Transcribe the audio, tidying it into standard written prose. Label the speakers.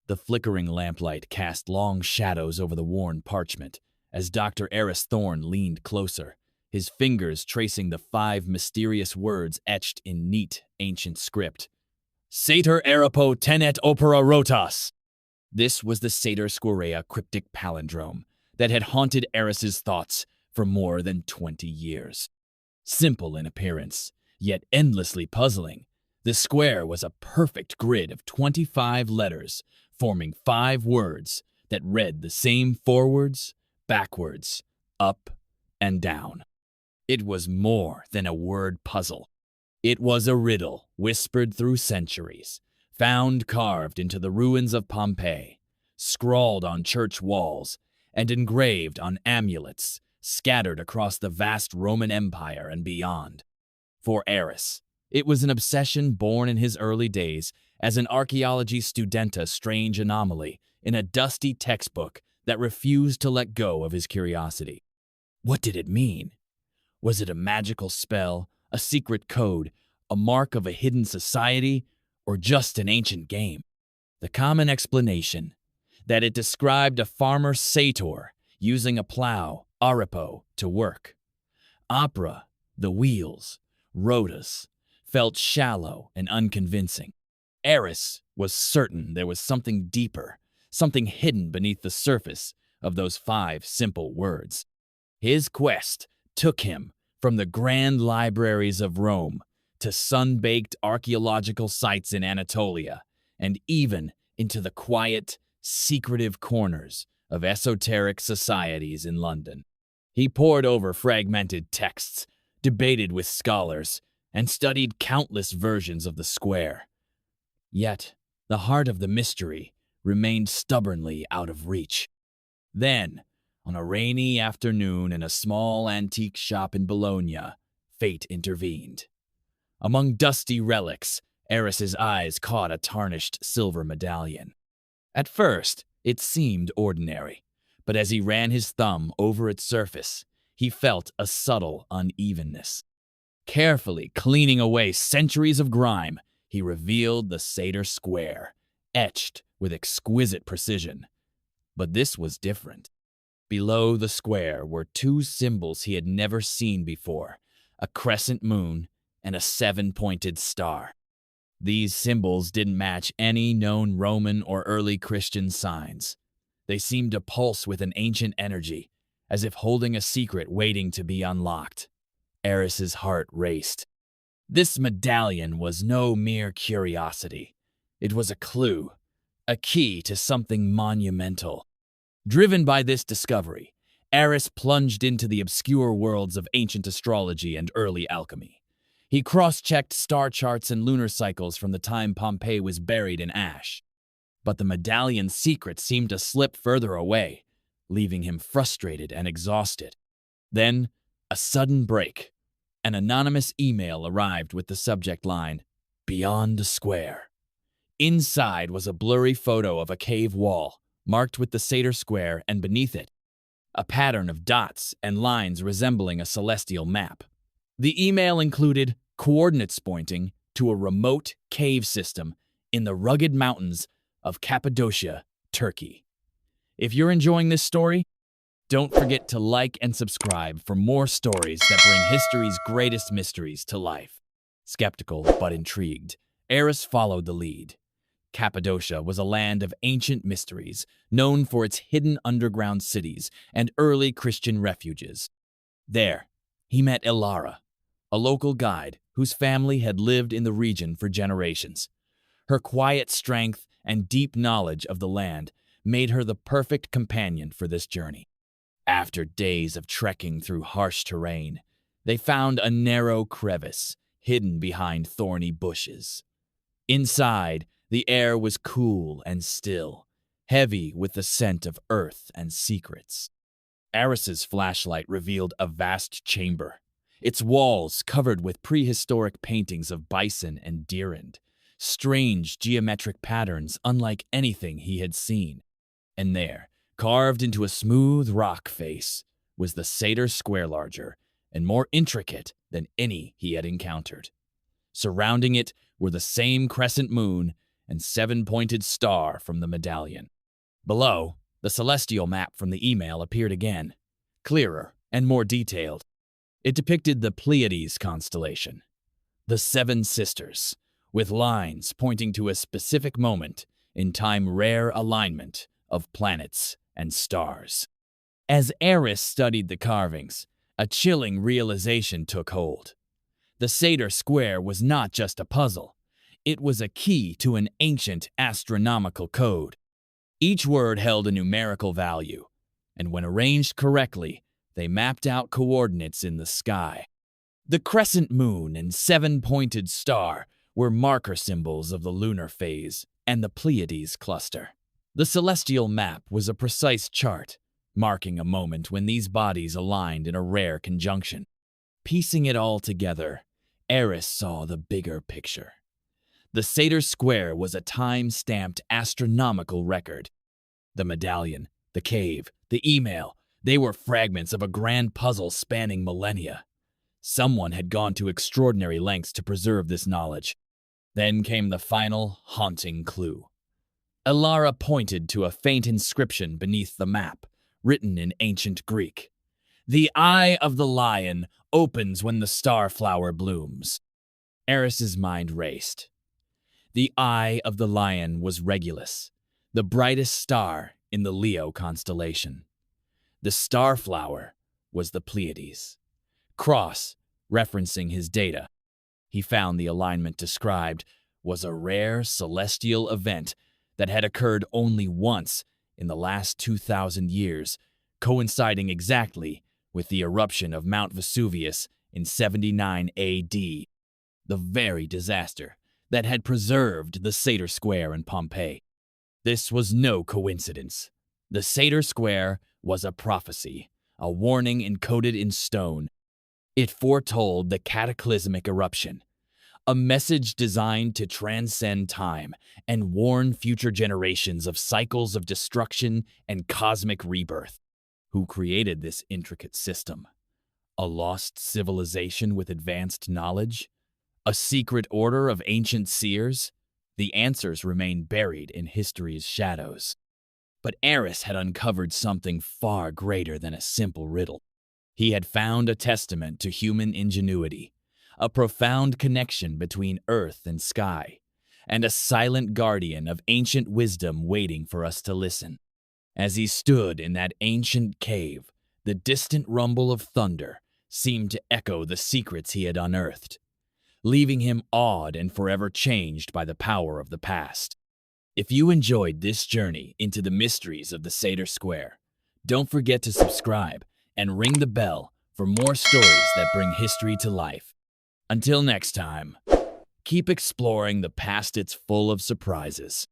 Speaker 1: The flickering lamplight cast long shadows over the worn parchment as Dr. Aris Thorne leaned closer, his fingers tracing the 5 mysterious words etched in neat, ancient script. Sator Arapo tenet opera rotas. This was the Sator Square cryptic palindrome that had haunted Aris's thoughts for more than 20 years. Simple in appearance, yet endlessly puzzling, the square was a perfect grid of 25 letters, forming 5 words that read the same forwards, backwards, up, and down. It was more than a word puzzle. It was a riddle whispered through centuries, found carved into the ruins of Pompeii, scrawled on church walls, and engraved on amulets scattered across the vast Roman Empire and beyond. For Aris, it was an obsession born in his early days as an archaeology studenta strange anomaly in a dusty textbook that refused to let go of his curiosity. What did it mean? Was it a magical spell, a secret code, a mark of a hidden society, or just an ancient game? The common explanation, that it described a farmer Sator using a plow, aripo, to work. Opera, the wheels, rotas, felt shallow and unconvincing. Aris was certain there was something deeper, something hidden beneath the surface of those 5 simple words. His quest took him from the grand libraries of Rome to sun-baked archaeological sites in Anatolia, and even into the quiet, secretive corners of esoteric societies in London. He pored over fragmented texts, debated with scholars, and studied countless versions of the square. Yet, the heart of the mystery remained stubbornly out of reach. Then, on a rainy afternoon in a small antique shop in Bologna, fate intervened. Among dusty relics, Aris's eyes caught a tarnished silver medallion. At first, it seemed ordinary, but as he ran his thumb over its surface, he felt a subtle unevenness. Carefully cleaning away centuries of grime, he revealed the Sator Square, etched with exquisite precision. But this was different. Below the square were 2 symbols he had never seen before, a crescent moon and a 7-pointed star. These symbols didn't match any known Roman or early Christian signs. They seemed to pulse with an ancient energy, as if holding a secret waiting to be unlocked. Aris's heart raced. This medallion was no mere curiosity. It was a clue, a key to something monumental. Driven by this discovery, Aris plunged into the obscure worlds of ancient astrology and early alchemy. He cross-checked star charts and lunar cycles from the time Pompeii was buried in ash. But the medallion's secret seemed to slip further away, leaving him frustrated and exhausted. Then, a sudden break. An anonymous email arrived with the subject line, "Beyond the Square." Inside was a blurry photo of a cave wall, marked with the Sator Square, and beneath it, a pattern of dots and lines resembling a celestial map. The email included coordinates pointing to a remote cave system in the rugged mountains of Cappadocia, Turkey. If you're enjoying this story, don't forget to like and subscribe for more stories that bring history's greatest mysteries to life. Skeptical but intrigued, Aris followed the lead. Cappadocia was a land of ancient mysteries, known for its hidden underground cities and early Christian refuges. There, he met Ilara, a local guide whose family had lived in the region for generations. Her quiet strength and deep knowledge of the land made her the perfect companion for this journey. After days of trekking through harsh terrain, they found a narrow crevice hidden behind thorny bushes. Inside, the air was cool and still, heavy with the scent of earth and secrets. Aris's flashlight revealed a vast chamber, its walls covered with prehistoric paintings of bison and deerand, strange geometric patterns unlike anything he had seen. And there, carved into a smooth rock face, was the Sator Square, larger and more intricate than any he had encountered. Surrounding it were the same crescent moon and seven-pointed star from the medallion. Below, the celestial map from the email appeared again, clearer and more detailed. It depicted the Pleiades constellation, the Seven Sisters, with lines pointing to a specific moment in time, rare alignment of planets and stars. As Aris studied the carvings, a chilling realization took hold. The Sator Square was not just a puzzle. It was a key to an ancient astronomical code. Each word held a numerical value, and when arranged correctly, they mapped out coordinates in the sky. The crescent moon and seven-pointed star were marker symbols of the lunar phase and the Pleiades cluster. The celestial map was a precise chart, marking a moment when these bodies aligned in a rare conjunction. Piecing it all together, Aris saw the bigger picture. The Sator Square was a time-stamped astronomical record. The medallion, the cave, the email, they were fragments of a grand puzzle spanning millennia. Someone had gone to extraordinary lengths to preserve this knowledge. Then came the final, haunting clue. Elara pointed to a faint inscription beneath the map, written in ancient Greek. "The eye of the lion opens when the starflower blooms." Aris's mind raced. The eye of the lion was Regulus, the brightest star in the Leo constellation. The starflower was the Pleiades. Referencing his data, he found the alignment described was a rare celestial event that had occurred only once in the last 2,000 years, coinciding exactly with the eruption of Mount Vesuvius in 79 AD, the very disaster that had preserved the Sator Square in Pompeii. This was no coincidence. The Sator Square was a prophecy, a warning encoded in stone. It foretold the cataclysmic eruption, a message designed to transcend time and warn future generations of cycles of destruction and cosmic rebirth. Who created this intricate system? A lost civilization with advanced knowledge? A secret order of ancient seers? The answers remain buried in history's shadows. But Aris had uncovered something far greater than a simple riddle. He had found a testament to human ingenuity, a profound connection between earth and sky, and a silent guardian of ancient wisdom waiting for us to listen. As he stood in that ancient cave, the distant rumble of thunder seemed to echo the secrets he had unearthed, leaving him awed and forever changed by the power of the past. If you enjoyed this journey into the mysteries of the Sator Square, don't forget to subscribe and ring the bell for more stories that bring history to life. Until next time, keep exploring the past. It's full of surprises.